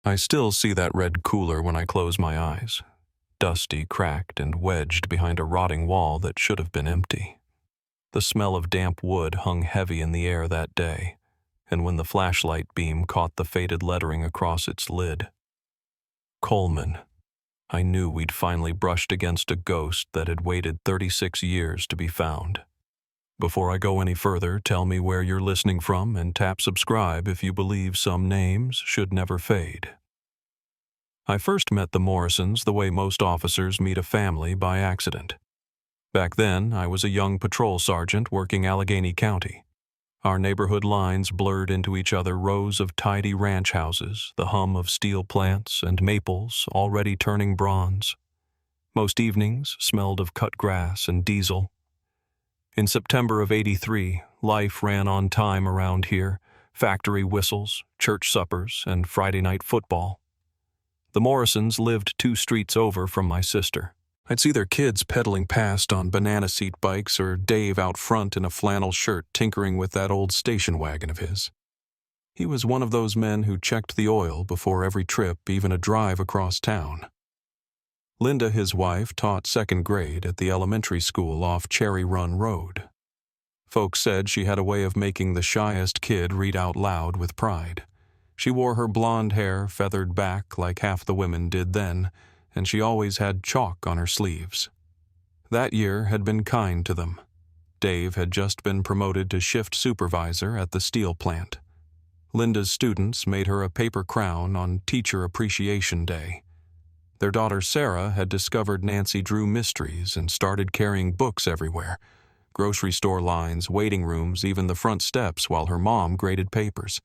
I still see that red cooler when I close my eyes, dusty, cracked, and wedged behind a rotting wall that should have been empty. The smell of damp wood hung heavy in the air that day, and when the flashlight beam caught the faded lettering across its lid, Coleman, I knew we'd finally brushed against a ghost that had waited 36 years to be found. Before I go any further, tell me where you're listening from and tap subscribe if you believe some names should never fade. I first met the Morrisons the way most officers meet a family, by accident. Back then, I was a young patrol sergeant working Allegheny County. Our neighborhood lines blurred into each other, rows of tidy ranch houses, the hum of steel plants and maples already turning bronze. Most evenings smelled of cut grass and diesel. In September of '83, life ran on time around here, factory whistles, church suppers, and Friday night football. The Morrisons lived 2 streets over from my sister. I'd see their kids pedaling past on banana seat bikes or Dave out front in a flannel shirt tinkering with that old station wagon of his. He was one of those men who checked the oil before every trip, even a drive across town. Linda, his wife, taught 2nd grade at the elementary school off Cherry Run Road. Folks said she had a way of making the shyest kid read out loud with pride. She wore her blonde hair feathered back like half the women did then, and she always had chalk on her sleeves. That year had been kind to them. Dave had just been promoted to shift supervisor at the steel plant. Linda's students made her a paper crown on Teacher Appreciation Day. Their daughter Sarah had discovered Nancy Drew mysteries and started carrying books everywhere, grocery store lines, waiting rooms, even the front steps, while her mom graded papers.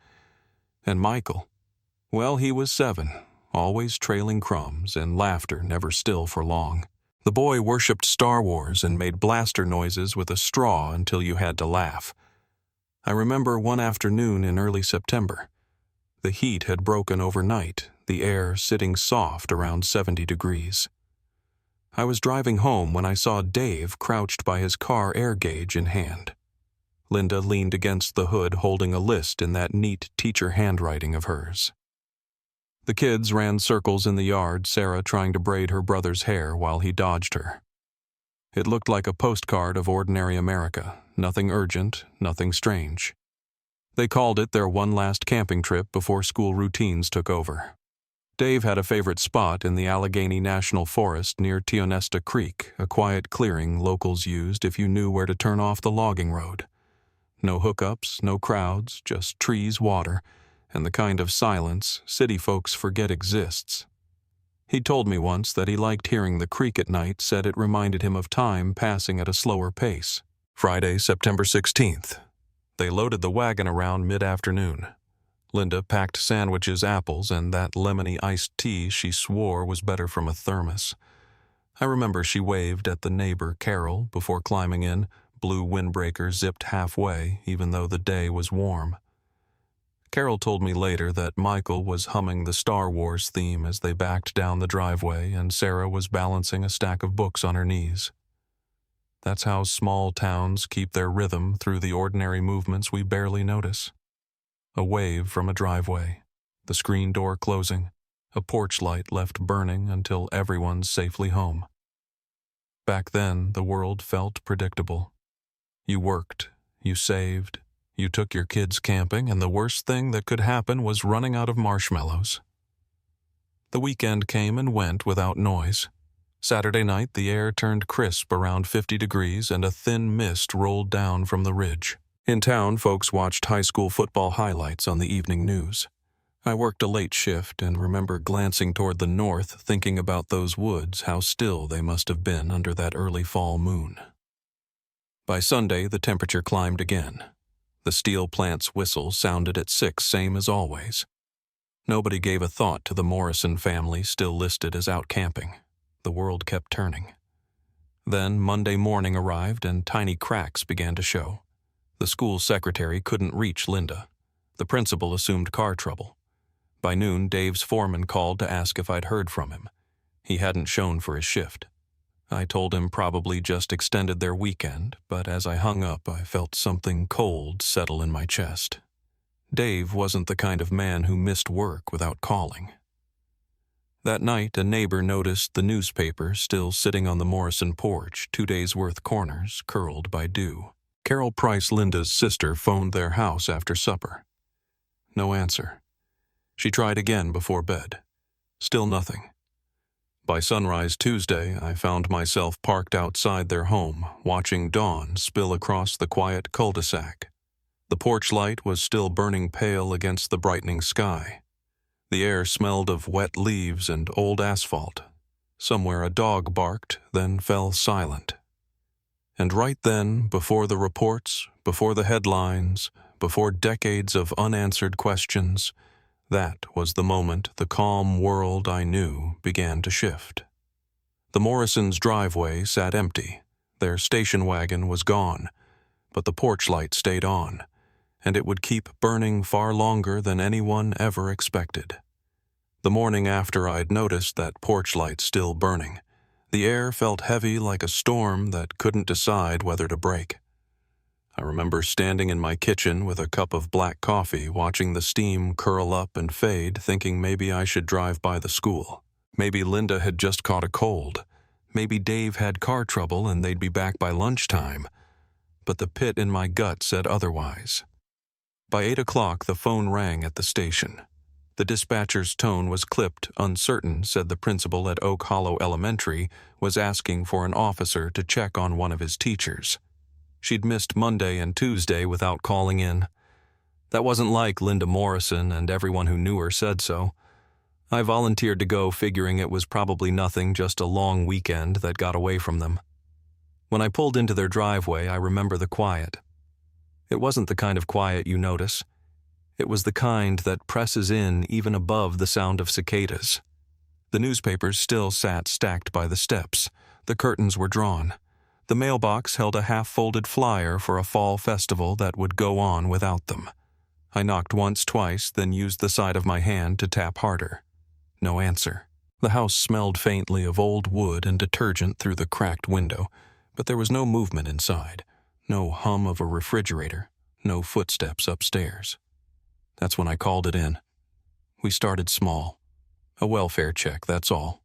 And Michael, well, he was 7, always trailing crumbs and laughter never still for long. The boy worshipped Star Wars and made blaster noises with a straw until you had to laugh. I remember one afternoon in early September. The heat had broken overnight, the air sitting soft around 70 degrees. I was driving home when I saw Dave crouched by his car air gauge in hand. Linda leaned against the hood holding a list in that neat teacher handwriting of hers. The kids ran circles in the yard, Sarah trying to braid her brother's hair while he dodged her. It looked like a postcard of ordinary America, nothing urgent, nothing strange. They called it their one last camping trip before school routines took over. Dave had a favorite spot in the Allegheny National Forest near Tionesta Creek, a quiet clearing locals used if you knew where to turn off the logging road. No hookups, no crowds, just trees, water, and the kind of silence city folks forget exists. He told me once that he liked hearing the creek at night, said it reminded him of time passing at a slower pace. Friday, September 16th. They loaded the wagon around mid-afternoon. Linda packed sandwiches, apples, and that lemony iced tea she swore was better from a thermos. I remember she waved at the neighbor, Carol, before climbing in, blue windbreaker zipped halfway, even though the day was warm. Carol told me later that Michael was humming the Star Wars theme as they backed down the driveway, and Sarah was balancing a stack of books on her knees. That's how small towns keep their rhythm through the ordinary movements we barely notice. A wave from a driveway, the screen door closing, a porch light left burning until everyone's safely home. Back then, the world felt predictable. You worked, you saved, you took your kids camping, and the worst thing that could happen was running out of marshmallows. The weekend came and went without noise. Saturday night, the air turned crisp around 50 degrees and a thin mist rolled down from the ridge. In town, folks watched high school football highlights on the evening news. I worked a late shift and remember glancing toward the north, thinking about those woods, how still they must have been under that early fall moon. By Sunday, the temperature climbed again. The steel plant's whistle sounded at 6, same as always. Nobody gave a thought to the Morrison family still listed as out camping. The world kept turning. Then Monday morning arrived and tiny cracks began to show. The school secretary couldn't reach Linda. The principal assumed car trouble. By noon, Dave's foreman called to ask if I'd heard from him. He hadn't shown for his shift. I told him probably just extended their weekend, but as I hung up, I felt something cold settle in my chest. Dave wasn't the kind of man who missed work without calling. That night, a neighbor noticed the newspaper still sitting on the Morrison porch, 2 days' worth corners curled by dew. Carol Price, Linda's sister, phoned their house after supper. No answer. She tried again before bed. Still nothing. By sunrise Tuesday, I found myself parked outside their home, watching dawn spill across the quiet cul-de-sac. The porch light was still burning pale against the brightening sky. The air smelled of wet leaves and old asphalt. Somewhere a dog barked, then fell silent. And right then, before the reports, before the headlines, before decades of unanswered questions, that was the moment the calm world I knew began to shift. The Morrisons' driveway sat empty. Their station wagon was gone, but the porch light stayed on, and it would keep burning far longer than anyone ever expected. The morning after I'd noticed that porch light still burning, the air felt heavy like a storm that couldn't decide whether to break. I remember standing in my kitchen with a cup of black coffee, watching the steam curl up and fade, thinking maybe I should drive by the school. Maybe Linda had just caught a cold. Maybe Dave had car trouble and they'd be back by lunchtime. But the pit in my gut said otherwise. By 8 o'clock, the phone rang at the station. The dispatcher's tone was clipped, uncertain, said the principal at Oak Hollow Elementary was asking for an officer to check on one of his teachers. She'd missed Monday and Tuesday without calling in. That wasn't like Linda Morrison, and everyone who knew her said so. I volunteered to go, figuring it was probably nothing, just a long weekend that got away from them. When I pulled into their driveway, I remember the quiet. It wasn't the kind of quiet you notice. It was the kind that presses in even above the sound of cicadas. The newspapers still sat stacked by the steps. The curtains were drawn. The mailbox held a half-folded flyer for a fall festival that would go on without them. I knocked once, twice, then used the side of my hand to tap harder. No answer. The house smelled faintly of old wood and detergent through the cracked window, but there was no movement inside, no hum of a refrigerator, no footsteps upstairs. That's when I called it in. We started small. A welfare check, that's all.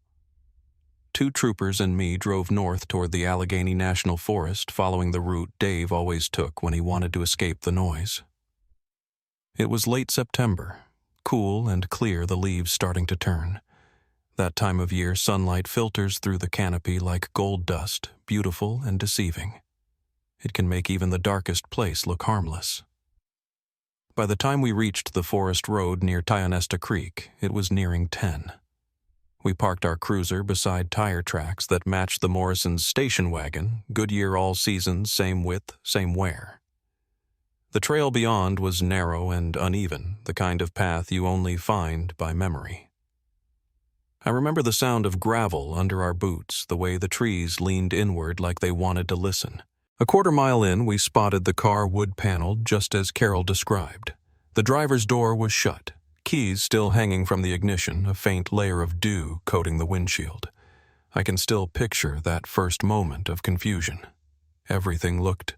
2 troopers and me drove north toward the Allegheny National Forest, following the route Dave always took when he wanted to escape the noise. It was late September, cool and clear, the leaves starting to turn. That time of year, sunlight filters through the canopy like gold dust, beautiful and deceiving. It can make even the darkest place look harmless. By the time we reached the forest road near Tionesta Creek, it was nearing 10. We parked our cruiser beside tire tracks that matched the Morrisons' station wagon, Goodyear all seasons, same width, same wear. The trail beyond was narrow and uneven, the kind of path you only find by memory. I remember the sound of gravel under our boots, the way the trees leaned inward like they wanted to listen. A quarter mile in, we spotted the car wood-paneled just as Carol described. The driver's door was shut. Keys still hanging from the ignition, a faint layer of dew coating the windshield. I can still picture that first moment of confusion. Everything looked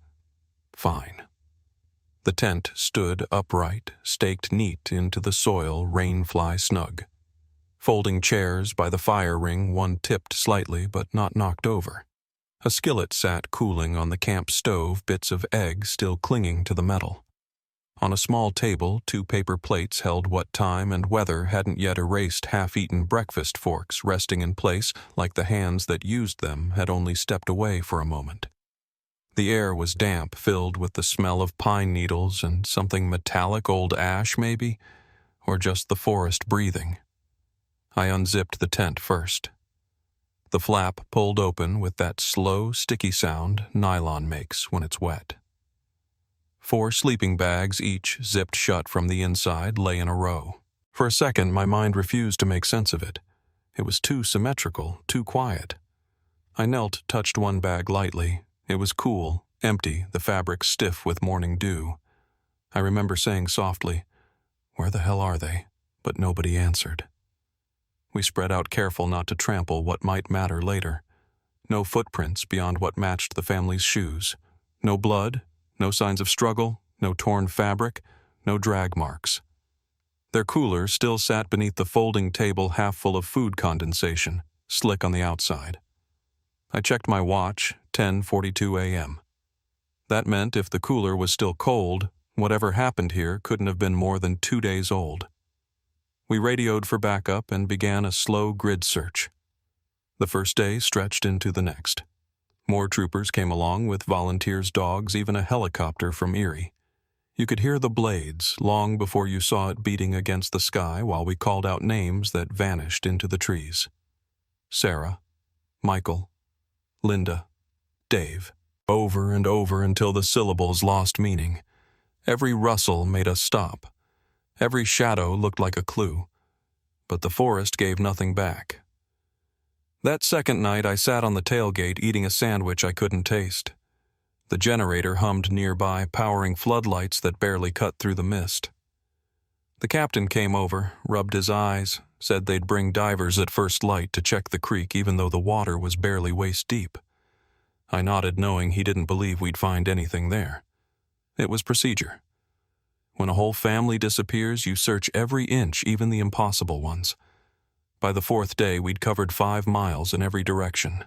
fine. The tent stood upright, staked neat into the soil, rain-fly snug. Folding chairs by the fire ring, one tipped slightly but not knocked over. A skillet sat cooling on the camp stove, bits of egg still clinging to the metal. On a small table, 2 paper plates held what time and weather hadn't yet erased half-eaten breakfast forks, resting in place like the hands that used them had only stepped away for a moment. The air was damp, filled with the smell of pine needles and something metallic, old ash maybe, or just the forest breathing. I unzipped the tent first. The flap pulled open with that slow, sticky sound nylon makes when it's wet. 4 sleeping bags, each zipped shut from the inside, lay in a row. For a second, my mind refused to make sense of it. It was too symmetrical, too quiet. I knelt, touched one bag lightly. It was cool, empty, the fabric stiff with morning dew. I remember saying softly, "Where the hell are they?" But nobody answered. We spread out, careful not to trample what might matter later. No footprints beyond what matched the family's shoes. No blood. No signs of struggle, no torn fabric, no drag marks. Their cooler still sat beneath the folding table half full of food condensation, slick on the outside. I checked my watch, 10:42 a.m. That meant if the cooler was still cold, whatever happened here couldn't have been more than 2 days old. We radioed for backup and began a slow grid search. The first day stretched into the next. More troopers came along with volunteers' dogs, even a helicopter from Erie. You could hear the blades long before you saw it beating against the sky while we called out names that vanished into the trees. Sarah, Michael, Linda, Dave, over and over until the syllables lost meaning. Every rustle made us stop. Every shadow looked like a clue, but the forest gave nothing back. That second night I sat on the tailgate eating a sandwich I couldn't taste. The generator hummed nearby, powering floodlights that barely cut through the mist. The captain came over, rubbed his eyes, said they'd bring divers at first light to check the creek even though the water was barely waist deep. I nodded, knowing he didn't believe we'd find anything there. It was procedure. When a whole family disappears, you search every inch, even the impossible ones. By the fourth day, we'd covered 5 miles in every direction.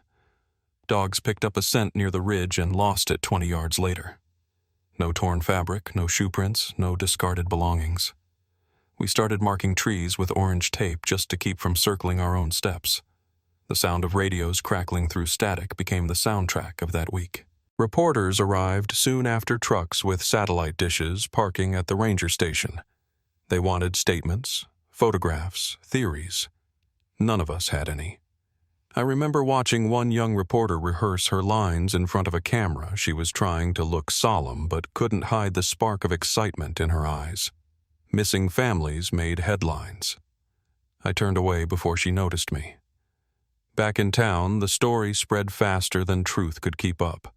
Dogs picked up a scent near the ridge and lost it 20 yards later. No torn fabric, no shoe prints, no discarded belongings. We started marking trees with orange tape just to keep from circling our own steps. The sound of radios crackling through static became the soundtrack of that week. Reporters arrived soon after trucks with satellite dishes parking at the ranger station. They wanted statements, photographs, theories. None of us had any. I remember watching one young reporter rehearse her lines in front of a camera. She was trying to look solemn but couldn't hide the spark of excitement in her eyes. Missing families made headlines. I turned away before she noticed me. Back in town, the story spread faster than truth could keep up.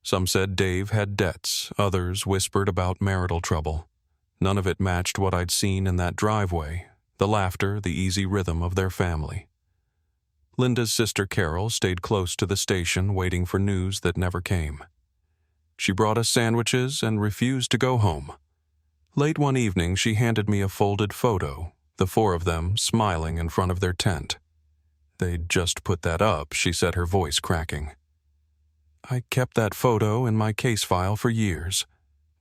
Some said Dave had debts, others whispered about marital trouble. None of it matched what I'd seen in that driveway, the laughter, the easy rhythm of their family. Linda's sister Carol stayed close to the station waiting for news that never came. She brought us sandwiches and refused to go home. Late one evening, she handed me a folded photo, the 4 of them smiling in front of their tent. "They'd just put that up," she said, her voice cracking. "I kept that photo in my case file for years.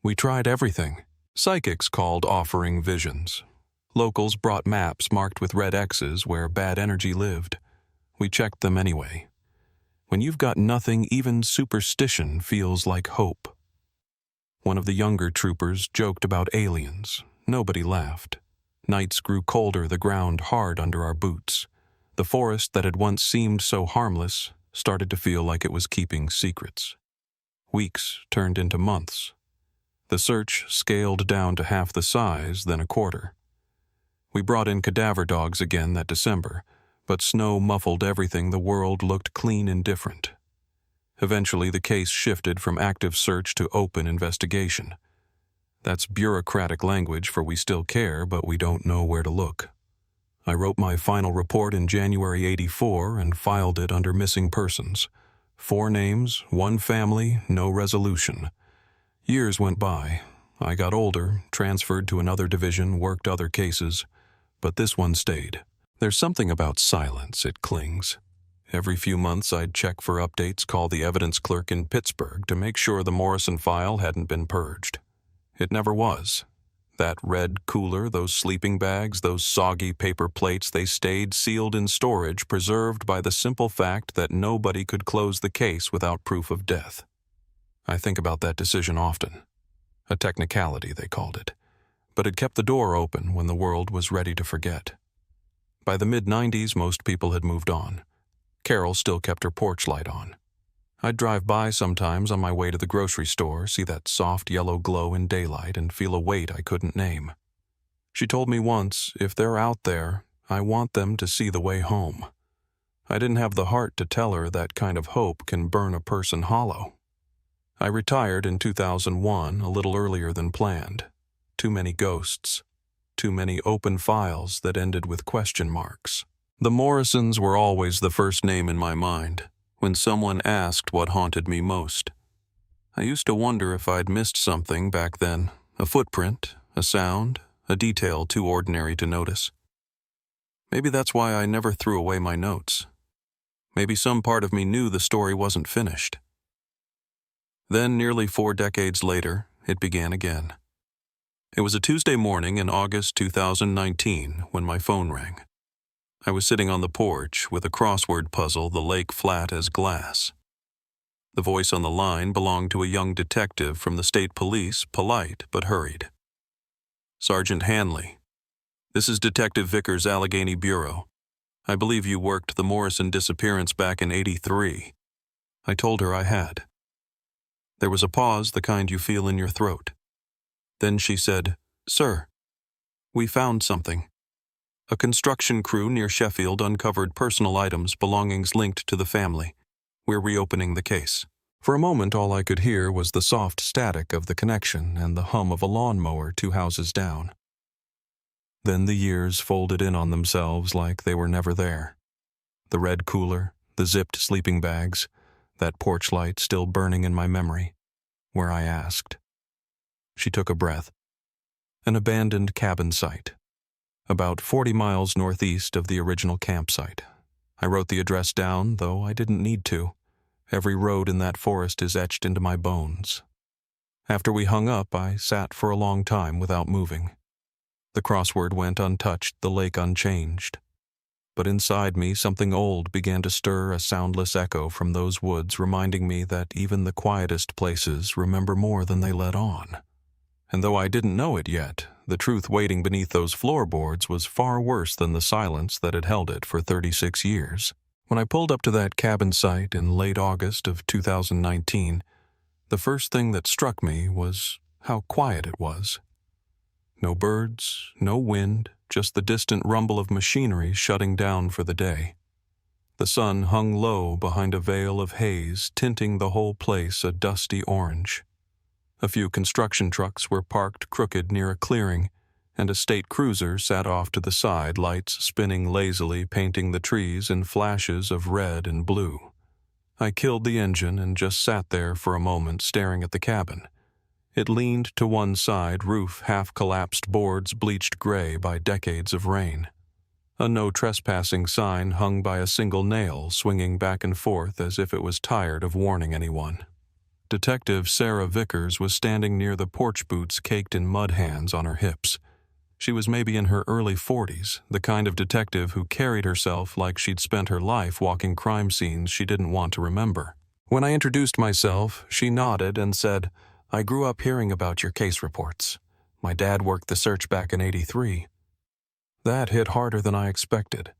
We tried everything. Psychics called offering visions. Locals brought maps marked with red X's where bad energy lived. We checked them anyway. When you've got nothing, even superstition feels like hope." One of the younger troopers joked about aliens. Nobody laughed. Nights grew colder, the ground hard under our boots. The forest that had once seemed so harmless started to feel like it was keeping secrets. Weeks turned into months. The search scaled down to half the size, then a quarter. We brought in cadaver dogs again that December, but snow muffled everything. The world looked clean and different. Eventually, the case shifted from active search to open investigation. That's bureaucratic language for we still care, but we don't know where to look. I wrote my final report in January '84 and filed it under missing persons. 4 names, 1 family, no resolution. Years went by. I got older, transferred to another division, worked other cases, but this one stayed. There's something about silence, it clings. Every few months I'd check for updates, call the evidence clerk in Pittsburgh to make sure the Morrison file hadn't been purged. It never was. That red cooler, those sleeping bags, those soggy paper plates, they stayed sealed in storage, preserved by the simple fact that nobody could close the case without proof of death. I think about that decision often. A technicality, they called it. But it kept the door open when the world was ready to forget. By the mid-90s, most people had moved on. Carol still kept her porch light on. I'd drive by sometimes on my way to the grocery store, see that soft yellow glow in daylight, and feel a weight I couldn't name. She told me once, if they're out there, I want them to see the way home. I didn't have the heart to tell her that kind of hope can burn a person hollow. I retired in 2001, a little earlier than planned. Too many ghosts. Too many open files that ended with question marks. The Morrisons were always the first name in my mind when someone asked what haunted me most. I used to wonder if I'd missed something back then, a footprint, a sound, a detail too ordinary to notice. Maybe that's why I never threw away my notes. Maybe some part of me knew the story wasn't finished. Then, nearly 4 decades later, it began again. It was a Tuesday morning in August 2019 when my phone rang. I was sitting on the porch with a crossword puzzle, the lake flat as glass. The voice on the line belonged to a young detective from the state police, polite but hurried. "Sergeant Hanley, this is Detective Vickers' Allegheny Bureau. I believe you worked the Morrison disappearance back in '83. I told her I had. There was a pause, the kind you feel in your throat. Then she said, "Sir, we found something. A construction crew near Sheffield uncovered personal items, belongings linked to the family. We're reopening the case." For a moment, all I could hear was the soft static of the connection and the hum of a lawnmower 2 houses down. Then the years folded in on themselves like they were never there. The red cooler, the zipped sleeping bags, that porch light still burning in my memory, where I asked. She took a breath. An abandoned cabin site, about 40 miles northeast of the original campsite. I wrote the address down, though I didn't need to. Every road in that forest is etched into my bones. After we hung up, I sat for a long time without moving. The crossword went untouched, the lake unchanged. But inside me, something old began to stir, a soundless echo from those woods, reminding me that even the quietest places remember more than they let on. And though I didn't know it yet, the truth waiting beneath those floorboards was far worse than the silence that had held it for 36 years. When I pulled up to that cabin site in late August of 2019, the first thing that struck me was how quiet it was. No birds, no wind, just the distant rumble of machinery shutting down for the day. The sun hung low behind a veil of haze, tinting the whole place a dusty orange. A few construction trucks were parked crooked near a clearing, and a state cruiser sat off to the side, lights spinning lazily, painting the trees in flashes of red and blue. I killed the engine and just sat there for a moment staring at the cabin. It leaned to one side, roof half-collapsed, boards bleached gray by decades of rain. A no trespassing sign hung by a single nail, swinging back and forth as if it was tired of warning anyone. Detective Sarah Vickers was standing near the porch, boots caked in mud hands on her hips. She was maybe in her early 40s, the kind of detective who carried herself like she'd spent her life walking crime scenes she didn't want to remember. When I introduced myself, she nodded and said, "I grew up hearing about your case reports. My dad worked the search back in '83. That hit harder than I expected.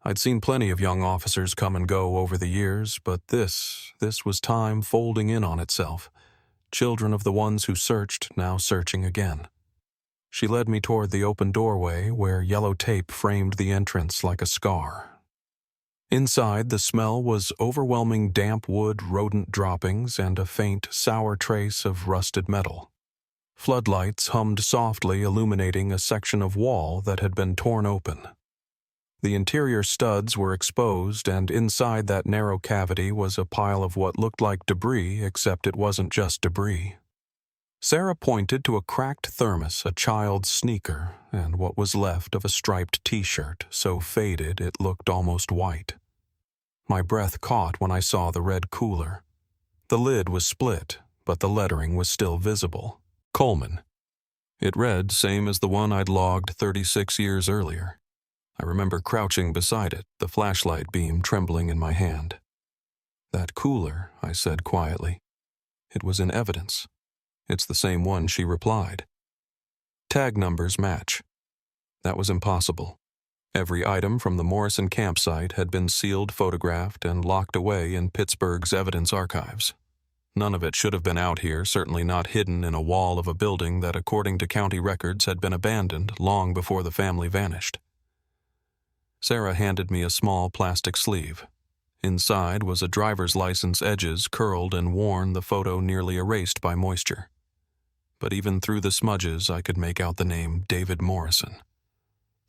I'd seen plenty of young officers come and go over the years, but this was time folding in on itself. Children of the ones who searched, now searching again." She led me toward the open doorway where yellow tape framed the entrance like a scar. Inside, the smell was overwhelming damp wood, rodent droppings, and a faint, sour trace of rusted metal. Floodlights hummed softly, illuminating a section of wall that had been torn open. The interior studs were exposed, and inside that narrow cavity was a pile of what looked like debris, except it wasn't just debris. Sarah pointed to a cracked thermos, a child's sneaker, and what was left of a striped t-shirt, so faded it looked almost white. My breath caught when I saw the red cooler. The lid was split, but the lettering was still visible. Coleman. It read same as the one I'd logged 36 years earlier. I remember crouching beside it, the flashlight beam trembling in my hand. "That cooler," I said quietly. "It was in evidence." "It's the same one," she replied. "Tag numbers match." That was impossible. Every item from the Morrison campsite had been sealed, photographed, and locked away in Pittsburgh's evidence archives. None of it should have been out here, certainly not hidden in a wall of a building that, according to county records, had been abandoned long before the family vanished. Sarah handed me a small plastic sleeve. Inside was a driver's license, edges curled and worn, the photo nearly erased by moisture. But even through the smudges, I could make out the name David Morrison.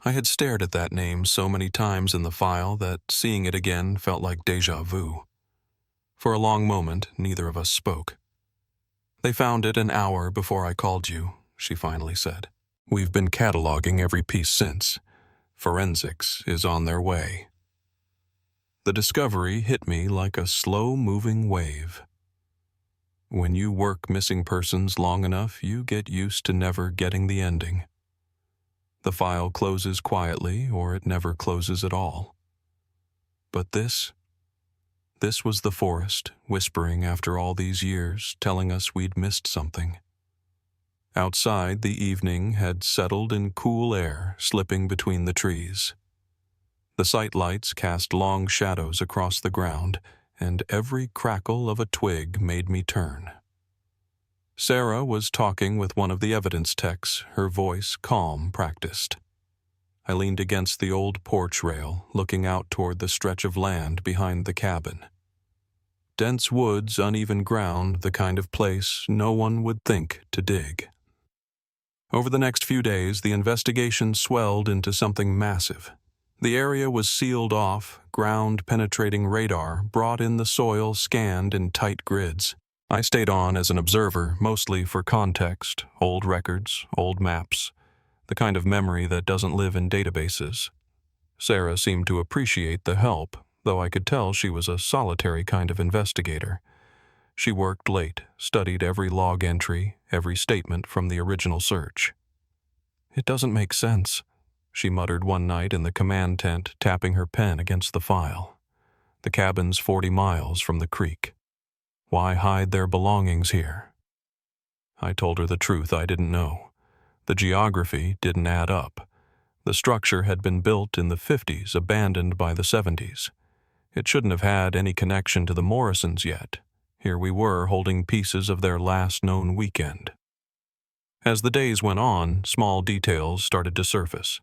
I had stared at that name so many times in the file that seeing it again felt like déjà vu. For a long moment, neither of us spoke. "They found it an hour before I called you," she finally said. We've been cataloging every piece since. Forensics is on their way. The discovery hit me like a slow-moving wave. When you work missing persons long enough, you get used to never getting the ending. The file closes quietly, or it never closes at all. But this was the forest, whispering after all these years, telling us we'd missed something. Outside, the evening had settled in cool air, slipping between the trees. The sight lights cast long shadows across the ground, and every crackle of a twig made me turn. Sarah was talking with one of the evidence techs, her voice calm, practiced. I leaned against the old porch rail, looking out toward the stretch of land behind the cabin. Dense woods, uneven ground, the kind of place no one would think to dig. Over the next few days, the investigation swelled into something massive. The area was sealed off, ground-penetrating radar brought in the soil scanned in tight grids. I stayed on as an observer, mostly for context, old records, old maps, the kind of memory that doesn't live in databases. Sarah seemed to appreciate the help, though I could tell she was a solitary kind of investigator. She worked late, studied every log entry, every statement from the original search. "It doesn't make sense," she muttered one night in the command tent, tapping her pen against the file. "The cabin's 40 miles from the creek. Why hide their belongings here?" I told her the truth I didn't know. The geography didn't add up. The structure had been built in the 50s, abandoned by the 70s. It shouldn't have had any connection to the Morrisons yet. Here we were holding pieces of their last known weekend. As the days went on, small details started to surface.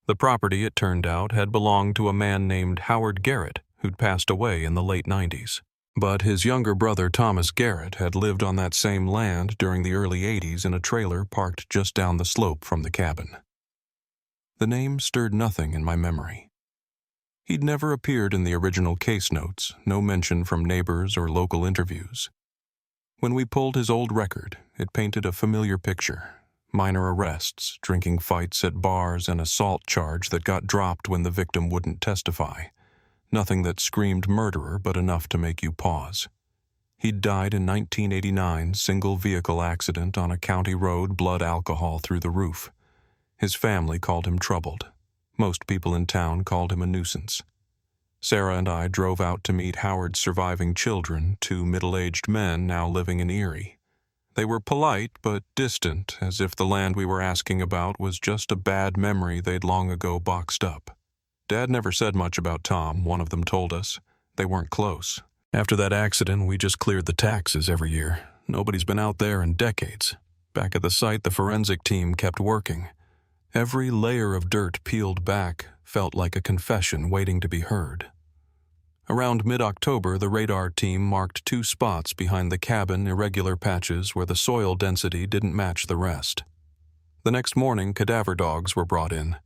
The property, it turned out, had belonged to a man named Howard Garrett, who'd passed away in the late 90s. But his younger brother Thomas Garrett had lived on that same land during the early 80s in a trailer parked just down the slope from the cabin. The name stirred nothing in my memory. He'd never appeared in the original case notes, no mention from neighbors or local interviews. When we pulled his old record, it painted a familiar picture. Minor arrests, drinking fights at bars, and assault charge that got dropped when the victim wouldn't testify. Nothing that screamed murderer, but enough to make you pause. He'd died in 1989, single-vehicle accident on a county road, blood alcohol through the roof. His family called him troubled. Most people in town called him a nuisance. Sarah and I drove out to meet Howard's surviving children, 2 middle-aged men now living in Erie. They were polite but distant, as if the land we were asking about was just a bad memory they'd long ago boxed up. Dad never said much about Tom, one of them told us. They weren't close. After that accident, we just cleared the taxes every year. Nobody's been out there in decades. Back at the site, the forensic team kept working. Every layer of dirt peeled back felt like a confession waiting to be heard. Around mid-October, the radar team marked 2 spots behind the cabin, irregular patches where the soil density didn't match the rest. The next morning, cadaver dogs were brought in.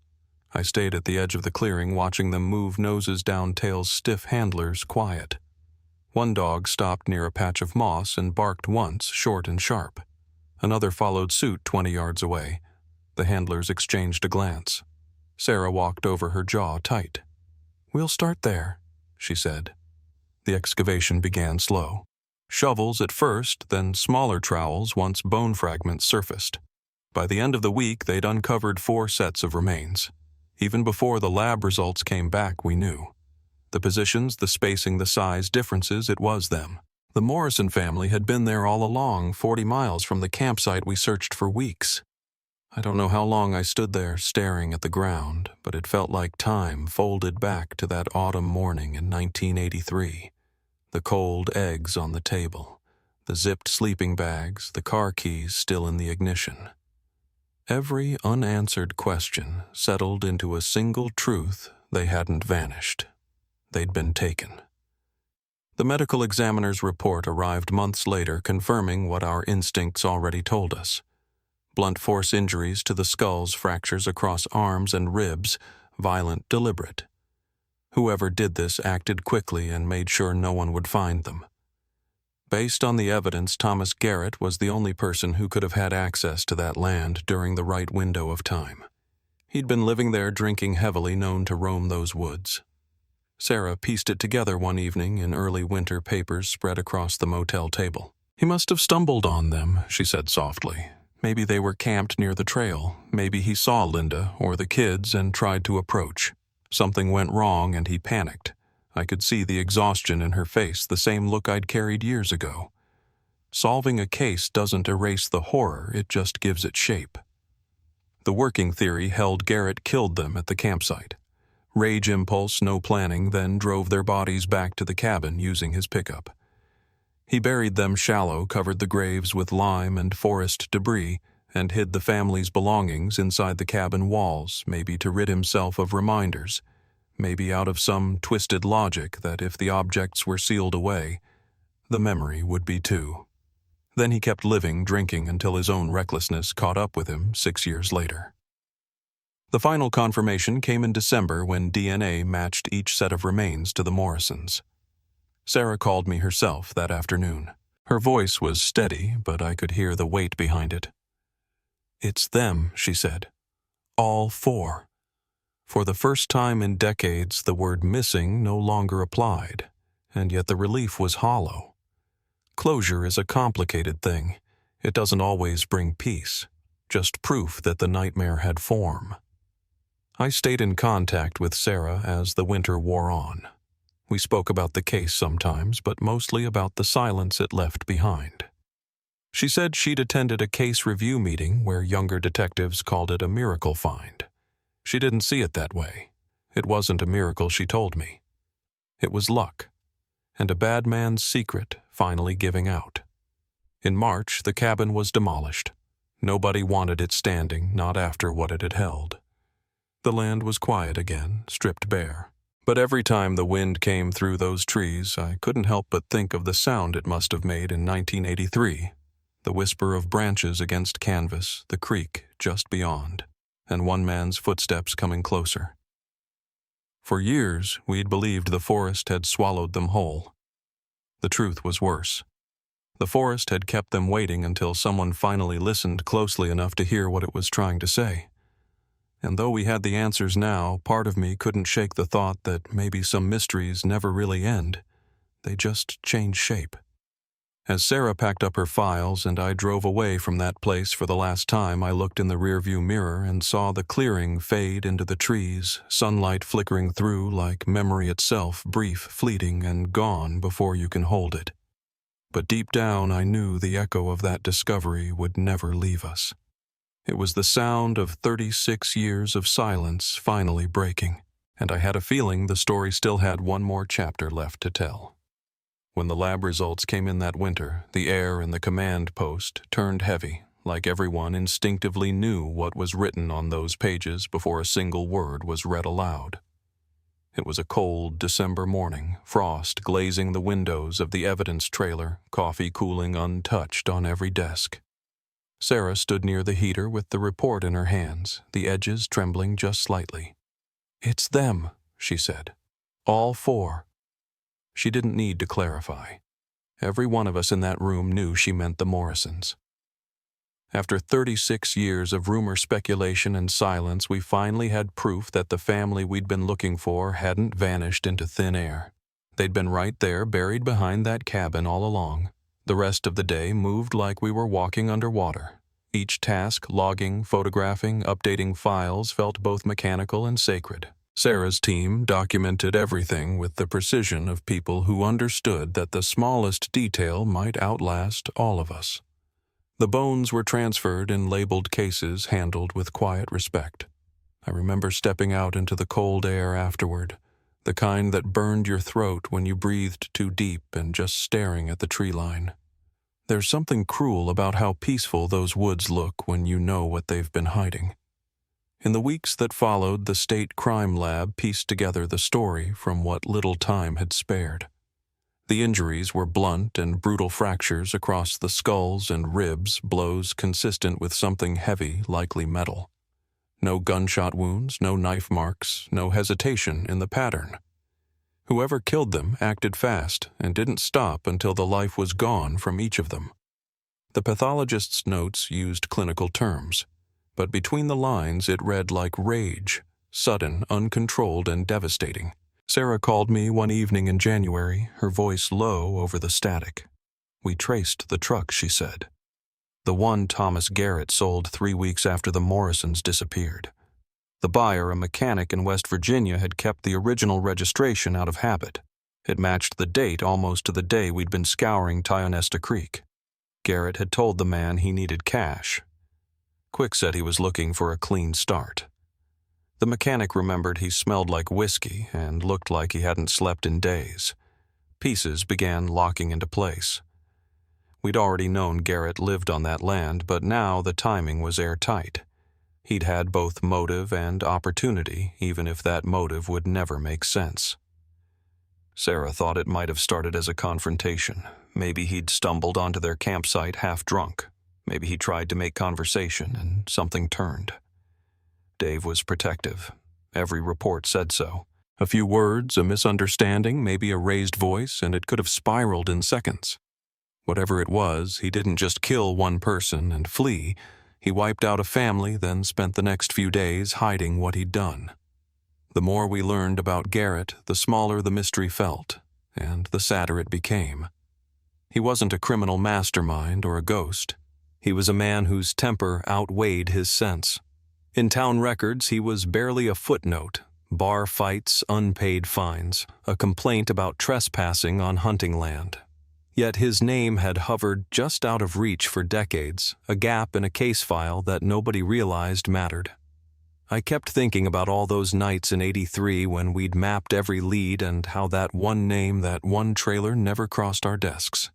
I stayed at the edge of the clearing, watching them move noses down tails stiff handlers, quiet. One dog stopped near a patch of moss and barked once, short and sharp. Another followed suit 20 yards away. The handlers exchanged a glance. Sarah walked over, her jaw tight. "We'll start there," she said. The excavation began slow. Shovels at first, then smaller trowels once bone fragments surfaced. By the end of the week, they'd uncovered 4 sets of remains. Even before the lab results came back, we knew. The positions, the spacing, the size differences, it was them. The Morrison family had been there all along, 40 miles from the campsite we searched for weeks. I don't know how long I stood there staring at the ground, but it felt like time folded back to that autumn morning in 1983. The cold eggs on the table, the zipped sleeping bags, the car keys still in the ignition. Every unanswered question settled into a single truth: they hadn't vanished. They'd been taken. The medical examiner's report arrived months later, confirming what our instincts already told us. Blunt force injuries to the skulls, fractures across arms and ribs, violent, deliberate. Whoever did this acted quickly and made sure no one would find them. Based on the evidence, Thomas Garrett was the only person who could have had access to that land during the right window of time. He'd been living there drinking heavily, known to roam those woods. Sarah pieced it together one evening in early winter papers spread across the motel table. "He must have stumbled on them," she said softly. "Maybe they were camped near the trail. Maybe he saw Linda or the kids and tried to approach. Something went wrong and he panicked. I could see the exhaustion in her face, the same look I'd carried years ago. Solving a case doesn't erase the horror, it just gives it shape." The working theory held Garrett killed them at the campsite. Rage impulse, no planning, then drove their bodies back to the cabin using his pickup. He buried them shallow, covered the graves with lime and forest debris, and hid the family's belongings inside the cabin walls, maybe to rid himself of reminders, maybe out of some twisted logic that if the objects were sealed away, the memory would be too. Then he kept living, drinking until his own recklessness caught up with him 6 years later. The final confirmation came in December when DNA matched each set of remains to the Morrisons. Sarah called me herself that afternoon. Her voice was steady, but I could hear the weight behind it. "It's them," she said. "All 4. For the first time in decades, the word missing no longer applied, and yet the relief was hollow. Closure is a complicated thing. It doesn't always bring peace, just proof that the nightmare had form." I stayed in contact with Sarah as the winter wore on. We spoke about the case sometimes, but mostly about the silence it left behind. She said she'd attended a case review meeting where younger detectives called it a miracle find. She didn't see it that way. It wasn't a miracle, she told me. It was luck, and a bad man's secret finally giving out. In March, the cabin was demolished. Nobody wanted it standing, not after what it had held. The land was quiet again, stripped bare. But every time the wind came through those trees, I couldn't help but think of the sound it must have made in 1983, the whisper of branches against canvas, the creek just beyond, and one man's footsteps coming closer. For years, we'd believed the forest had swallowed them whole. The truth was worse. The forest had kept them waiting until someone finally listened closely enough to hear what it was trying to say. And though we had the answers now, part of me couldn't shake the thought that maybe some mysteries never really end. They just change shape. As Sarah packed up her files and I drove away from that place for the last time, I looked in the rearview mirror and saw the clearing fade into the trees, sunlight flickering through like memory itself, brief, fleeting, and gone before you can hold it. But deep down, I knew the echo of that discovery would never leave us. It was the sound of 36 years of silence finally breaking, and I had a feeling the story still had one more chapter left to tell. When the lab results came in that winter, the air in the command post turned heavy, like everyone instinctively knew what was written on those pages before a single word was read aloud. It was a cold December morning, frost glazing the windows of the evidence trailer, coffee cooling untouched on every desk. Sarah stood near the heater with the report in her hands, the edges trembling just slightly. "It's them," she said. "All 4. She didn't need to clarify. Every one of us in that room knew she meant the Morrisons. After 36 years of rumor, speculation, and silence, we finally had proof that the family we'd been looking for hadn't vanished into thin air. They'd been right there, buried behind that cabin all along. The rest of the day moved like we were walking underwater. Each task, logging, photographing, updating files, felt both mechanical and sacred. Sarah's team documented everything with the precision of people who understood that the smallest detail might outlast all of us. The bones were transferred in labeled cases handled with quiet respect. I remember stepping out into the cold air afterward, the kind that burned your throat when you breathed too deep and just staring at the tree line. There's something cruel about how peaceful those woods look when you know what they've been hiding. In the weeks that followed, the state crime lab pieced together the story from what little time had spared. The injuries were blunt and brutal fractures across the skulls and ribs, blows consistent with something heavy, likely metal. No gunshot wounds, no knife marks, no hesitation in the pattern. Whoever killed them acted fast and didn't stop until the life was gone from each of them. The pathologist's notes used clinical terms, but between the lines it read like rage, sudden, uncontrolled, and devastating. Sarah called me one evening in January, her voice low over the static. "We traced the truck," she said. "The one Thomas Garrett sold 3 weeks after the Morrisons disappeared. The buyer, a mechanic in West Virginia, had kept the original registration out of habit. It matched the date almost to the day we'd been scouring Tionesta Creek. Garrett had told the man he needed cash. Quick said he was looking for a clean start. The mechanic remembered he smelled like whiskey and looked like he hadn't slept in days. Pieces began locking into place. We'd already known Garrett lived on that land, but now the timing was airtight. He'd had both motive and opportunity, even if that motive would never make sense. Sarah thought it might have started as a confrontation. Maybe he'd stumbled onto their campsite half drunk. Maybe he tried to make conversation and something turned. Dave was protective. Every report said so. A few words, a misunderstanding, maybe a raised voice, and it could have spiraled in seconds. Whatever it was, he didn't just kill one person and flee. He wiped out a family, then spent the next few days hiding what he'd done. The more we learned about Garrett, the smaller the mystery felt, and the sadder it became. He wasn't a criminal mastermind or a ghost. He was a man whose temper outweighed his sense. In town records, he was barely a footnote. Bar fights, unpaid fines, a complaint about trespassing on hunting land. Yet his name had hovered just out of reach for decades, a gap in a case file that nobody realized mattered. I kept thinking about all those nights in '83 when we'd mapped every lead and how that one name, that one trailer never crossed our desks.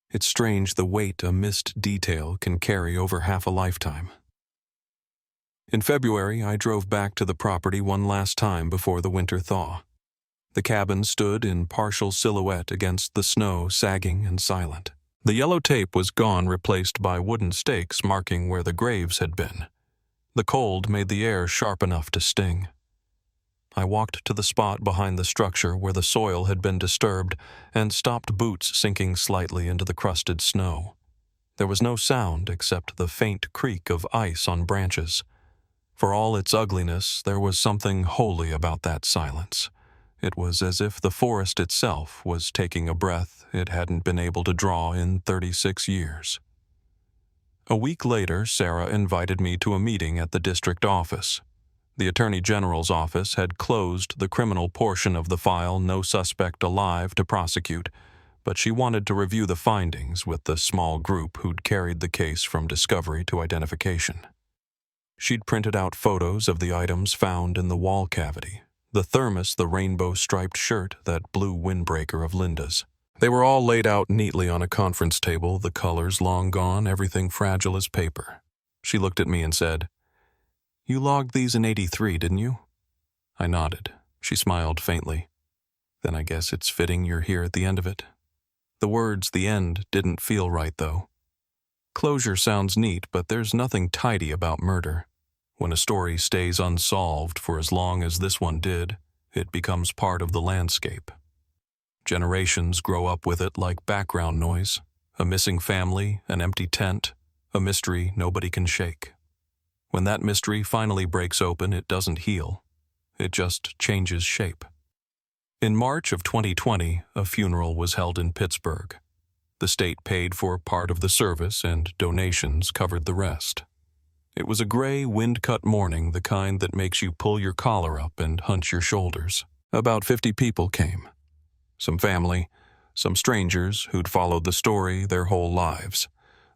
It's strange the weight a missed detail can carry over half a lifetime. In February, I drove back to the property one last time before the winter thaw. The cabin stood in partial silhouette against the snow, sagging and silent. The yellow tape was gone, replaced by wooden stakes marking where the graves had been. The cold made the air sharp enough to sting. I walked to the spot behind the structure where the soil had been disturbed and stopped boots sinking slightly into the crusted snow. There was no sound except the faint creak of ice on branches. For all its ugliness, there was something holy about that silence. It was as if the forest itself was taking a breath it hadn't been able to draw in 36 years. A week later, Sarah invited me to a meeting at the district office. The Attorney General's office had closed the criminal portion of the file, no suspect alive to prosecute, but she wanted to review the findings with the small group who'd carried the case from discovery to identification. She'd printed out photos of the items found in the wall cavity, the thermos, the rainbow-striped shirt, that blue windbreaker of Linda's. They were all laid out neatly on a conference table, the colors long gone, everything fragile as paper. She looked at me and said, "You logged these in '83, didn't you?" I nodded. She smiled faintly. "Then I guess it's fitting you're here at the end of it." The words "the end" didn't feel right, though. Closure sounds neat, but there's nothing tidy about murder. When a story stays unsolved for as long as this one did, it becomes part of the landscape. Generations grow up with it like background noise, a missing family, an empty tent, a mystery nobody can shake. When that mystery finally breaks open, it doesn't heal. It just changes shape. In March of 2020, a funeral was held in Pittsburgh. The state paid for part of the service and donations covered the rest. It was a gray, wind-cut morning, the kind that makes you pull your collar up and hunch your shoulders. About 50 people came. Some family, some strangers who'd followed the story their whole lives.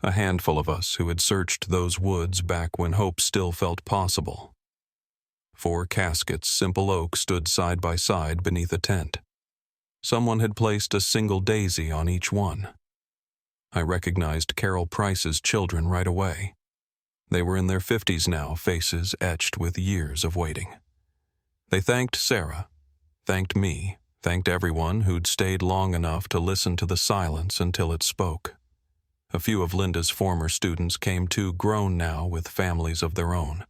A handful of us who had searched those woods back when hope still felt possible. 4 caskets, simple oak, stood side by side beneath a tent. Someone had placed a single daisy on each one. I recognized Carol Price's children right away. They were in their 50s now, faces etched with years of waiting. They thanked Sarah, thanked me, thanked everyone who'd stayed long enough to listen to the silence until it spoke. A few of Linda's former students came too, grown now with families of their own.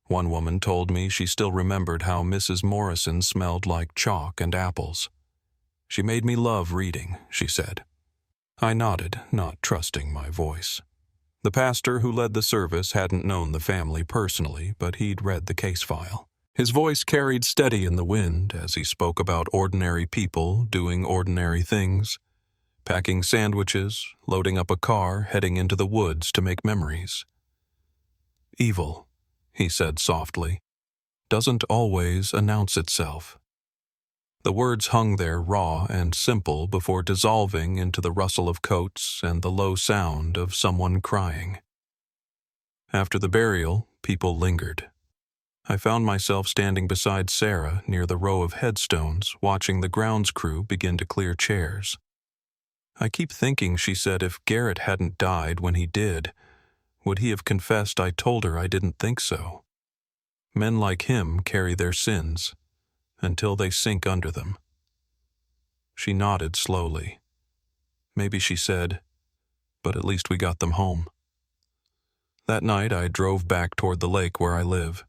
One woman told me she still remembered how Mrs. Morrison smelled like chalk and apples. She made me love reading, she said. I nodded, not trusting my voice. The pastor who led the service hadn't known the family personally, but he'd read the case file. His voice carried steady in the wind as he spoke about ordinary people doing ordinary things, packing sandwiches, loading up a car, heading into the woods to make memories. Evil, he said softly, doesn't always announce itself. The words hung there raw and simple before dissolving into the rustle of coats and the low sound of someone crying. After the burial, people lingered. I found myself standing beside Sarah near the row of headstones, watching the grounds crew begin to clear chairs. I keep thinking, she said, if Garrett hadn't died when he did, would he have confessed I told her I didn't think so? Men like him carry their sins until they sink under them. She nodded slowly. Maybe, she said, but at least we got them home. That night I drove back toward the lake where I live.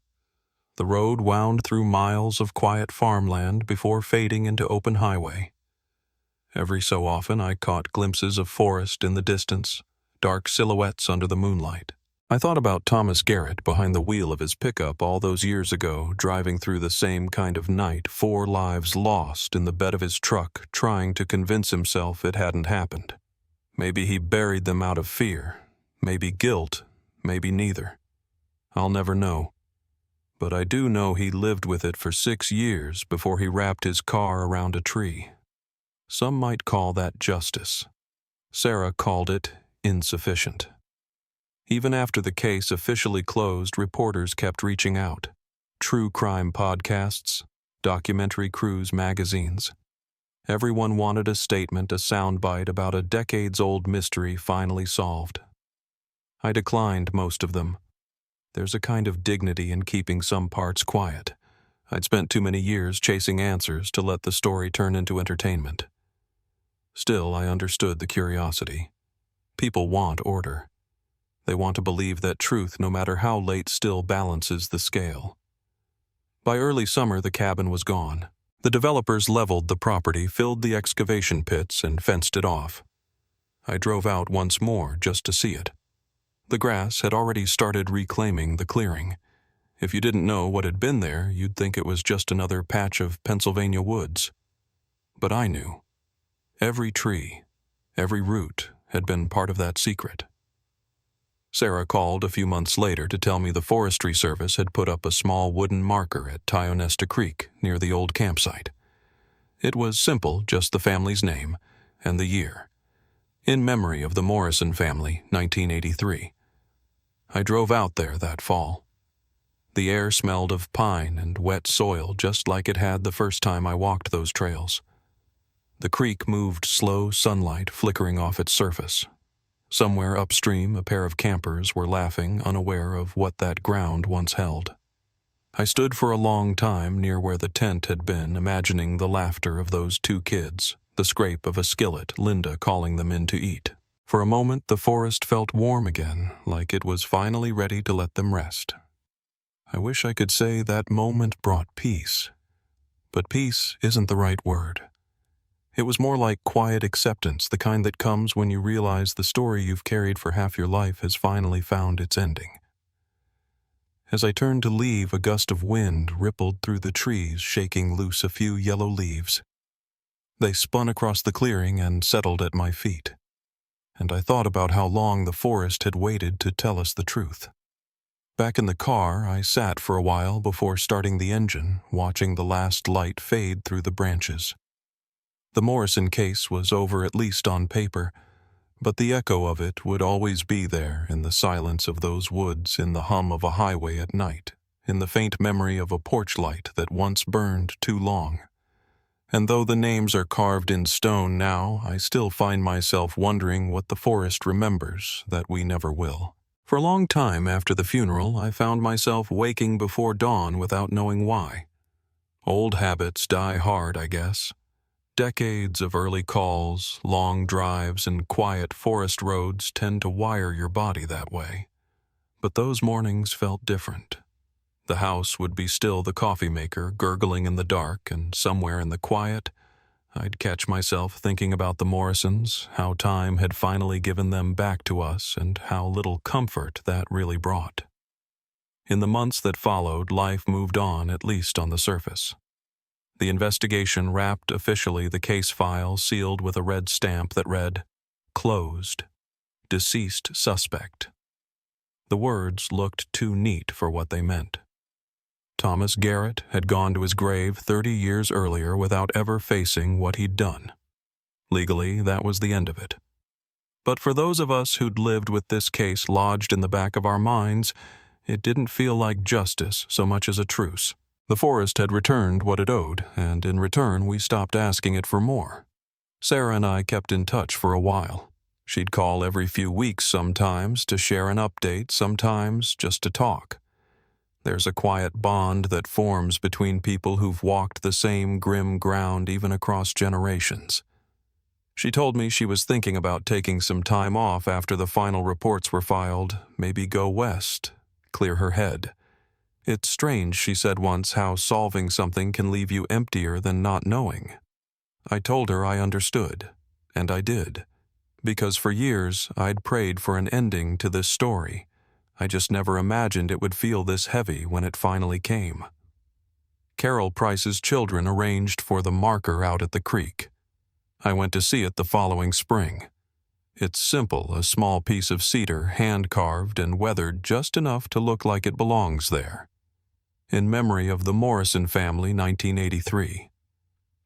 The road wound through miles of quiet farmland before fading into open highway. Every so often I caught glimpses of forest in the distance, dark silhouettes under the moonlight. I thought about Thomas Garrett behind the wheel of his pickup all those years ago, driving through the same kind of night, 4 lives lost in the bed of his truck, trying to convince himself it hadn't happened. Maybe he buried them out of fear, maybe guilt, maybe neither. I'll never know. But I do know he lived with it for 6 years before he wrapped his car around a tree. Some might call that justice. Sarah called it insufficient. Even after the case officially closed, reporters kept reaching out. True crime podcasts, documentary cruise magazines. Everyone wanted a statement, a soundbite about a decades-old mystery finally solved. I declined most of them. There's a kind of dignity in keeping some parts quiet. I'd spent too many years chasing answers to let the story turn into entertainment. Still, I understood the curiosity. People want order. They want to believe that truth, no matter how late, still balances the scale. By early summer, the cabin was gone. The developers leveled the property, filled the excavation pits, and fenced it off. I drove out once more just to see it. The grass had already started reclaiming the clearing. If you didn't know what had been there, you'd think it was just another patch of Pennsylvania woods. But I knew. Every tree, every root had been part of that secret. Sarah called a few months later to tell me the Forestry Service had put up a small wooden marker at Tionesta Creek near the old campsite. It was simple, just the family's name and the year. In memory of the Morrison family, 1983. I drove out there that fall. The air smelled of pine and wet soil just like it had the first time I walked those trails. The creek moved slow sunlight flickering off its surface. Somewhere upstream, a pair of campers were laughing, unaware of what that ground once held. I stood for a long time near where the tent had been, imagining the laughter of those 2 kids, the scrape of a skillet, Linda calling them in to eat. For a moment, the forest felt warm again, like it was finally ready to let them rest. I wish I could say that moment brought peace. But peace isn't the right word. It was more like quiet acceptance, the kind that comes when you realize the story you've carried for half your life has finally found its ending. As I turned to leave, a gust of wind rippled through the trees, shaking loose a few yellow leaves. They spun across the clearing and settled at my feet. And I thought about how long the forest had waited to tell us the truth. Back in the car, I sat for a while before starting the engine, watching the last light fade through the branches. The Morrison case was over, at least on paper, but the echo of it would always be there in the silence of those woods, in the hum of a highway at night, in the faint memory of a porch light that once burned too long. And though the names are carved in stone now, I still find myself wondering what the forest remembers that we never will. For a long time after the funeral, I found myself waking before dawn without knowing why. Old habits die hard, I guess. Decades of early calls, long drives, and quiet forest roads tend to wire your body that way. But those mornings felt different. The house would be still the coffee maker gurgling in the dark, and somewhere in the quiet, I'd catch myself thinking about the Morrisons, how time had finally given them back to us, and how little comfort that really brought. In the months that followed, life moved on, at least on the surface. The investigation wrapped officially the case file sealed with a red stamp that read, "Closed. Deceased suspect." The words looked too neat for what they meant. Thomas Garrett had gone to his grave 30 years earlier without ever facing what he'd done. Legally, that was the end of it. But for those of us who'd lived with this case lodged in the back of our minds, it didn't feel like justice so much as a truce. The forest had returned what it owed, and in return we stopped asking it for more. Sarah and I kept in touch for a while. She'd call every few weeks sometimes to share an update, sometimes just to talk. There's a quiet bond that forms between people who've walked the same grim ground even across generations. She told me she was thinking about taking some time off after the final reports were filed, maybe go west, clear her head. It's strange, she said once, how solving something can leave you emptier than not knowing. I told her I understood, and I did, because for years I'd prayed for an ending to this story. I just never imagined it would feel this heavy when it finally came. Carol Price's children arranged for the marker out at the creek. I went to see it the following spring. It's simple, a small piece of cedar, hand-carved and weathered just enough to look like it belongs there. In memory of the Morrison family, 1983.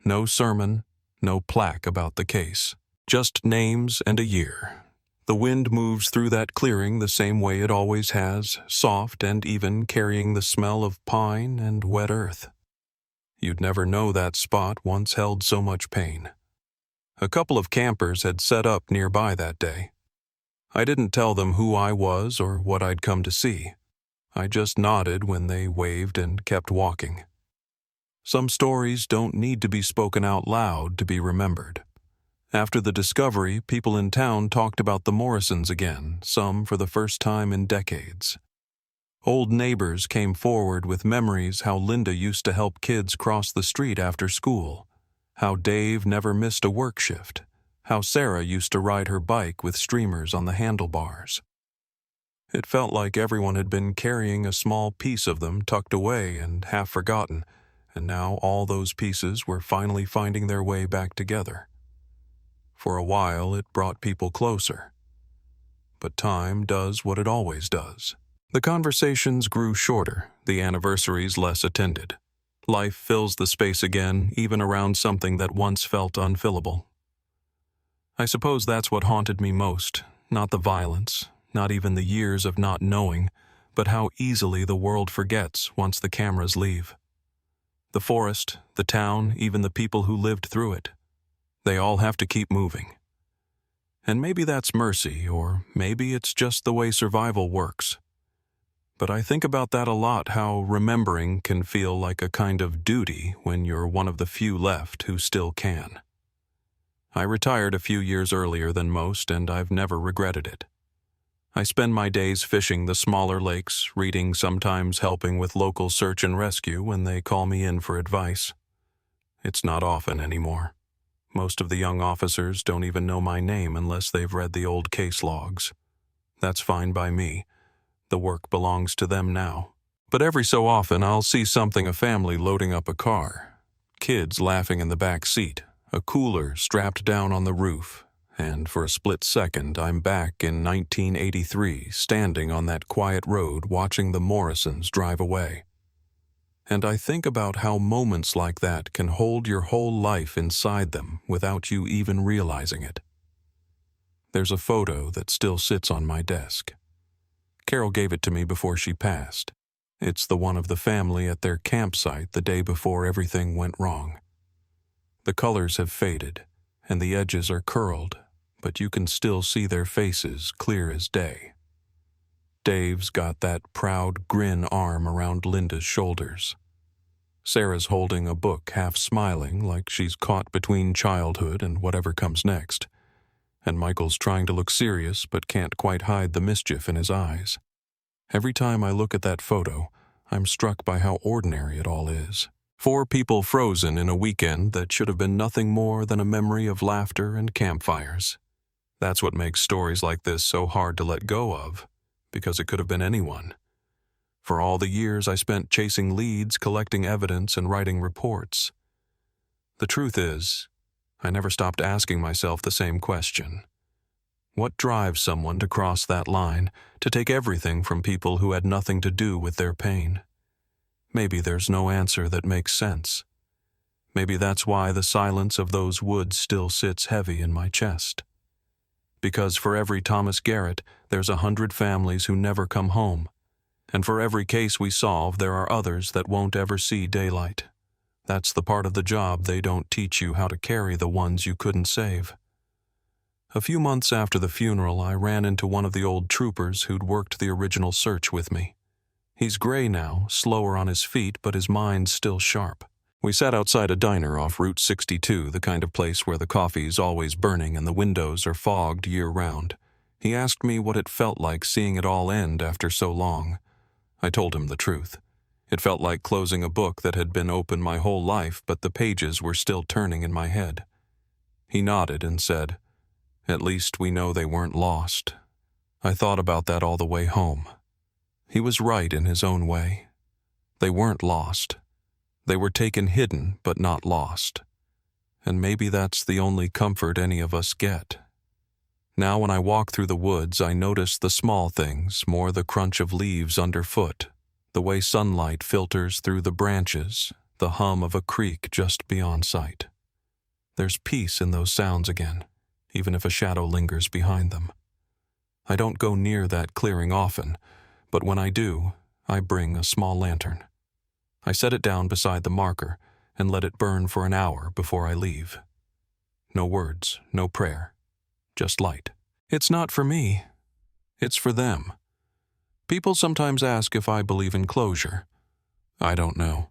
No sermon, no plaque about the case. Just names and a year. The wind moves through that clearing the same way it always has, soft and even, carrying the smell of pine and wet earth. You'd never know that spot once held so much pain. A couple of campers had set up nearby that day. I didn't tell them who I was or what I'd come to see. I just nodded when they waved and kept walking. Some stories don't need to be spoken out loud to be remembered. After the discovery, people in town talked about the Morrisons again, some for the first time in decades. Old neighbors came forward with memories how Linda used to help kids cross the street after school, how Dave never missed a work shift, how Sarah used to ride her bike with streamers on the handlebars. It felt like everyone had been carrying a small piece of them tucked away and half forgotten, and now all those pieces were finally finding their way back together. For a while, it brought people closer. But time does what it always does. The conversations grew shorter, the anniversaries less attended. Life fills the space again, even around something that once felt unfillable. I suppose that's what haunted me most, not the violence, not even the years of not knowing, but how easily the world forgets once the cameras leave. The forest, the town, even the people who lived through it. They all have to keep moving. And maybe that's mercy, or maybe it's just the way survival works. But I think about that a lot, how remembering can feel like a kind of duty when you're one of the few left who still can. I retired a few years earlier than most, and I've never regretted it. I spend my days fishing the smaller lakes, reading, sometimes helping with local search and rescue when they call me in for advice. It's not often anymore. Most of the young officers don't even know my name unless they've read the old case logs. That's fine by me. The work belongs to them now. But every so often I'll see something, a family loading up a car, kids laughing in the back seat, a cooler strapped down on the roof, and for a split second I'm back in 1983, standing on that quiet road watching the Morrisons drive away. And I think about how moments like that can hold your whole life inside them without you even realizing it. There's a photo that still sits on my desk. Carol gave it to me before she passed. It's the one of the family at their campsite the day before everything went wrong. The colors have faded, and the edges are curled, but you can still see their faces clear as day. Dave's got that proud grin arm around Linda's shoulders. Sarah's holding a book, half smiling, like she's caught between childhood and whatever comes next. And Michael's trying to look serious but can't quite hide the mischief in his eyes. Every time I look at that photo, I'm struck by how ordinary it all is. 4 people frozen in a weekend that should have been nothing more than a memory of laughter and campfires. That's what makes stories like this so hard to let go of, because it could have been anyone. For all the years I spent chasing leads, collecting evidence, and writing reports. The truth is, I never stopped asking myself the same question. What drives someone to cross that line, to take everything from people who had nothing to do with their pain? Maybe there's no answer that makes sense. Maybe that's why the silence of those woods still sits heavy in my chest. Because for every Thomas Garrett, there's 100 families who never come home. And for every case we solve, there are others that won't ever see daylight. That's the part of the job they don't teach you, how to carry the ones you couldn't save. A few months after the funeral, I ran into one of the old troopers who'd worked the original search with me. He's gray now, slower on his feet, but his mind's still sharp. We sat outside a diner off Route 62, the kind of place where the coffee's always burning and the windows are fogged year-round. He asked me what it felt like seeing it all end after so long. I told him the truth. It felt like closing a book that had been open my whole life, but the pages were still turning in my head. He nodded and said, "At least we know they weren't lost." I thought about that all the way home. He was right in his own way. They weren't lost. They were taken hidden, but not lost. And maybe that's the only comfort any of us get. Now when I walk through the woods, I notice the small things, more the crunch of leaves underfoot, the way sunlight filters through the branches, the hum of a creek just beyond sight. There's peace in those sounds again, even if a shadow lingers behind them. I don't go near that clearing often, but when I do, I bring a small lantern. I set it down beside the marker and let it burn for an hour before I leave. No words, no prayer, just light. It's not for me. It's for them. People sometimes ask if I believe in closure. I don't know.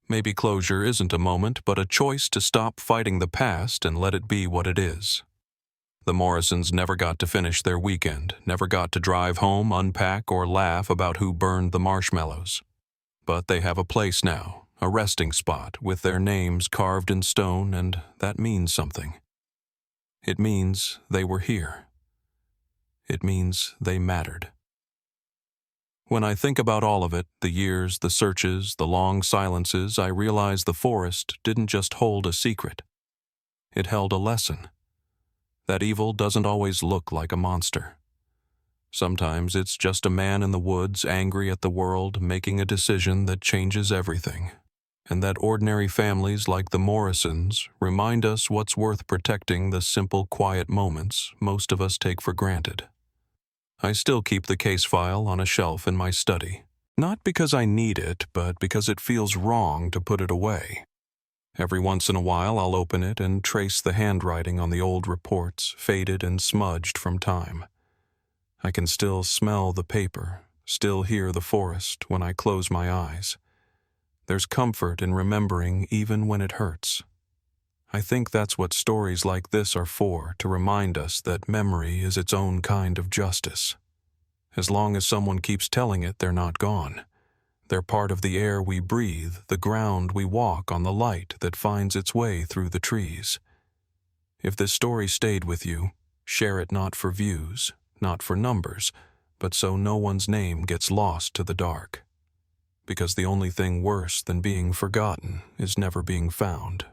Maybe closure isn't a moment, but a choice to stop fighting the past and let it be what it is. The Morrisons never got to finish their weekend, never got to drive home, unpack, or laugh about who burned the marshmallows. But they have a place now, a resting spot, with their names carved in stone, and that means something. It means they were here. It means they mattered. When I think about all of it, the years, the searches, the long silences, I realize the forest didn't just hold a secret. It held a lesson. That evil doesn't always look like a monster. Sometimes it's just a man in the woods, angry at the world, making a decision that changes everything. And that ordinary families like the Morrisons remind us what's worth protecting, the simple, quiet moments most of us take for granted. I still keep the case file on a shelf in my study. Not because I need it, but because it feels wrong to put it away. Every once in a while I'll open it and trace the handwriting on the old reports, faded and smudged from time. I can still smell the paper, still hear the forest when I close my eyes. There's comfort in remembering even when it hurts. I think that's what stories like this are for, to remind us that memory is its own kind of justice. As long as someone keeps telling it, they're not gone. They're part of the air we breathe, the ground we walk on, the light that finds its way through the trees. If this story stayed with you, share it not for views, not for numbers, but so no one's name gets lost to the dark. Because the only thing worse than being forgotten is never being found.